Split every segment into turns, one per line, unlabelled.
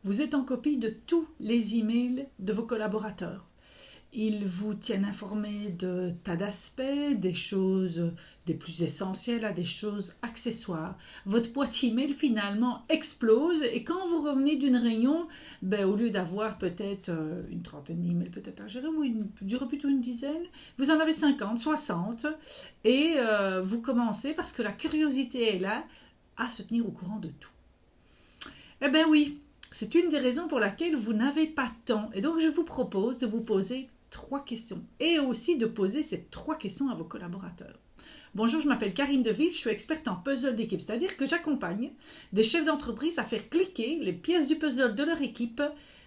Vous êtes en copie de tous les emails de vos collaborateurs. Ils vous tiennent informés de tas d'aspects, des choses des plus essentielles à des choses accessoires. Votre boîte email finalement explose et quand vous revenez d'une réunion, au lieu d'avoir peut-être une trentaine d'emails peut-être à gérer, ou je dirais plutôt une dizaine, vous en avez 50, 60 et vous commencez parce que la curiosité est là à se tenir au courant de tout. Eh bien oui, c'est une des raisons pour laquelle vous n'avez pas de temps. Et donc je vous propose de vous poser 3 questions et aussi de poser ces 3 questions à vos collaborateurs. Bonjour, je m'appelle Karine Deville, je suis experte en puzzle d'équipe, c'est-à-dire que j'accompagne des chefs d'entreprise à faire cliquer les pièces du puzzle de leur équipe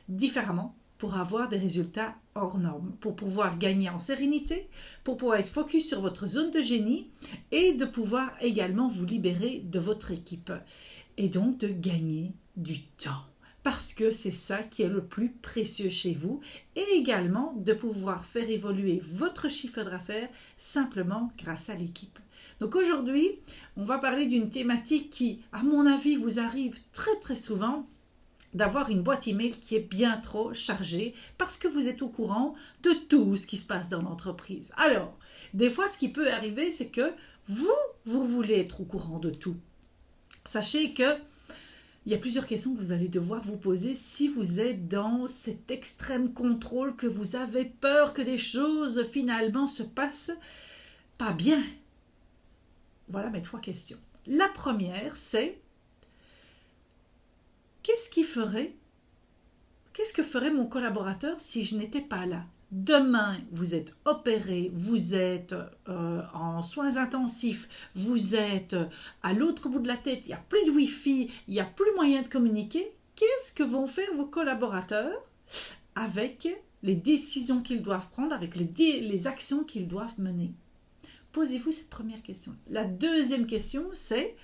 différemment pour avoir des résultats hors normes, pour pouvoir gagner en sérénité, pour pouvoir être focus sur votre zone de génie et de pouvoir également vous libérer de votre équipe et donc de gagner du temps. Parce que c'est ça qui est le plus précieux chez vous et également de pouvoir faire évoluer votre chiffre d'affaires simplement grâce à l'équipe. Donc aujourd'hui, on va parler d'une thématique qui, à mon avis, vous arrive très souvent d'avoir une boîte email qui est bien trop chargée parce que vous êtes au courant de tout ce qui se passe dans l'entreprise. Alors, des fois, ce qui peut arriver, c'est que vous voulez être au courant de tout. Sachez que il y a plusieurs questions que vous allez devoir vous poser si vous êtes dans cet extrême contrôle, que vous avez peur que les choses finalement se passent pas bien. Voilà mes 3 questions. La première, c'est qu'est-ce que ferait mon collaborateur si je n'étais pas là? Demain, vous êtes opéré, vous êtes en soins intensifs, vous êtes à l'autre bout de la tête, il n'y a plus de Wi-Fi, il n'y a plus moyen de communiquer. Qu'est-ce que vont faire vos collaborateurs avec les décisions qu'ils doivent prendre, avec les actions qu'ils doivent mener? Posez-vous cette première question. La deuxième question, c'est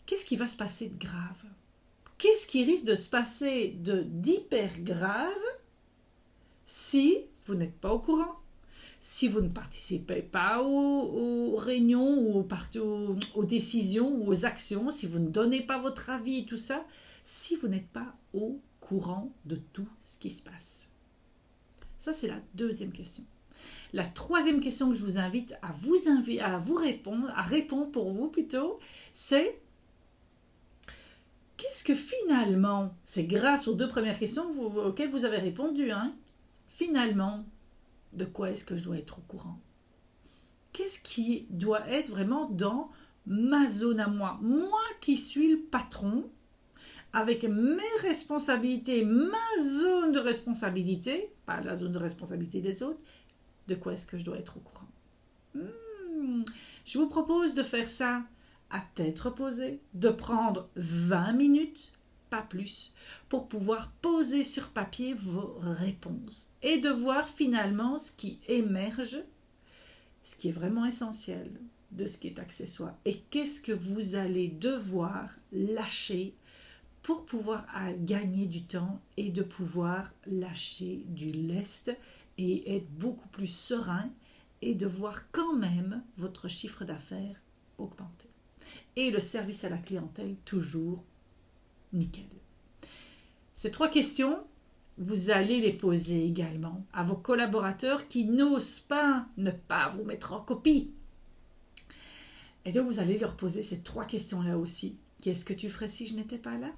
qu'est-ce qui va se passer de grave? Qu'est-ce qui risque de se passer d'hyper grave si vous n'êtes pas au courant, si vous ne participez pas aux réunions ou aux décisions ou aux actions, si vous ne donnez pas votre avis et tout ça, si vous n'êtes pas au courant de tout ce qui se passe? Ça, c'est la deuxième question. La troisième question que je vous invite à répondre pour vous plutôt, c'est qu'est-ce que finalement, c'est grâce aux 2 premières questions auxquelles vous avez répondu, finalement, de quoi est-ce que je dois être au courant? Qu'est-ce qui doit être vraiment dans ma zone à moi? Moi qui suis le patron, avec mes responsabilités, ma zone de responsabilité, pas la zone de responsabilité des autres, de quoi est-ce que je dois être au courant? Je vous propose de faire ça à tête reposée, de prendre 20 minutes, pas plus, pour pouvoir poser sur papier vos réponses et de voir finalement ce qui émerge, ce qui est vraiment essentiel de ce qui est accessoire et qu'est-ce que vous allez devoir lâcher pour pouvoir gagner du temps et de pouvoir lâcher du lest et être beaucoup plus serein et de voir quand même votre chiffre d'affaires augmenter. Et le service à la clientèle toujours nickel. Ces 3 questions, vous allez les poser également à vos collaborateurs qui n'osent pas ne pas vous mettre en copie. Et donc vous allez leur poser ces 3 questions-là aussi. Qu'est-ce que tu ferais si je n'étais pas là?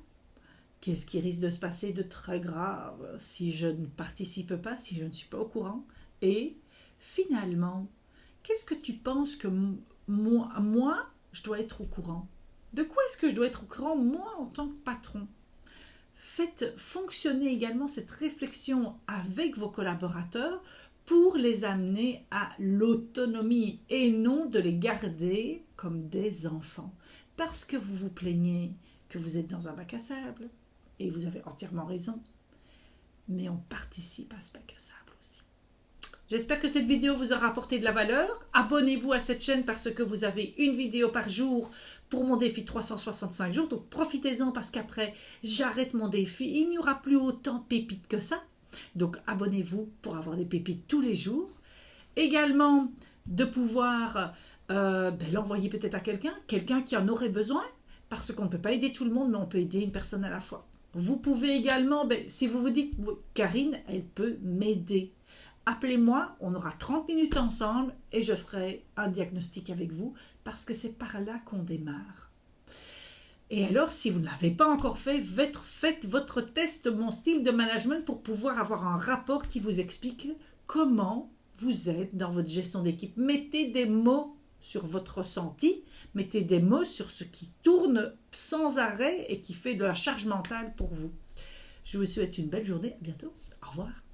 Qu'est-ce qui risque de se passer de très grave si je ne participe pas, si je ne suis pas au courant? Et finalement, qu'est-ce que tu penses que moi, je dois être au courant? De quoi est-ce que je dois être au courant, moi, en tant que patron? Faites fonctionner également cette réflexion avec vos collaborateurs pour les amener à l'autonomie et non de les garder comme des enfants. Parce que vous vous plaignez que vous êtes dans un bac à sable, et vous avez entièrement raison, mais on participe à ce bac à sable aussi. J'espère que cette vidéo vous aura apporté de la valeur. Abonnez-vous à cette chaîne parce que vous avez une vidéo par jour pour mon défi 365 jours. Donc profitez-en parce qu'après, j'arrête mon défi. Il n'y aura plus autant de pépites que ça. Donc abonnez-vous pour avoir des pépites tous les jours. Également, de pouvoir l'envoyer peut-être à quelqu'un qui en aurait besoin parce qu'on ne peut pas aider tout le monde, mais on peut aider une personne à la fois. Vous pouvez également, si vous vous dites, Karine, elle peut m'aider. Appelez-moi, on aura 30 minutes ensemble et je ferai un diagnostic avec vous parce que c'est par là qu'on démarre. Et alors, si vous ne l'avez pas encore fait, faites votre test Mon style de management pour pouvoir avoir un rapport qui vous explique comment vous êtes dans votre gestion d'équipe. Mettez des mots sur votre ressenti, mettez des mots sur ce qui tourne sans arrêt et qui fait de la charge mentale pour vous. Je vous souhaite une belle journée, à bientôt, au revoir.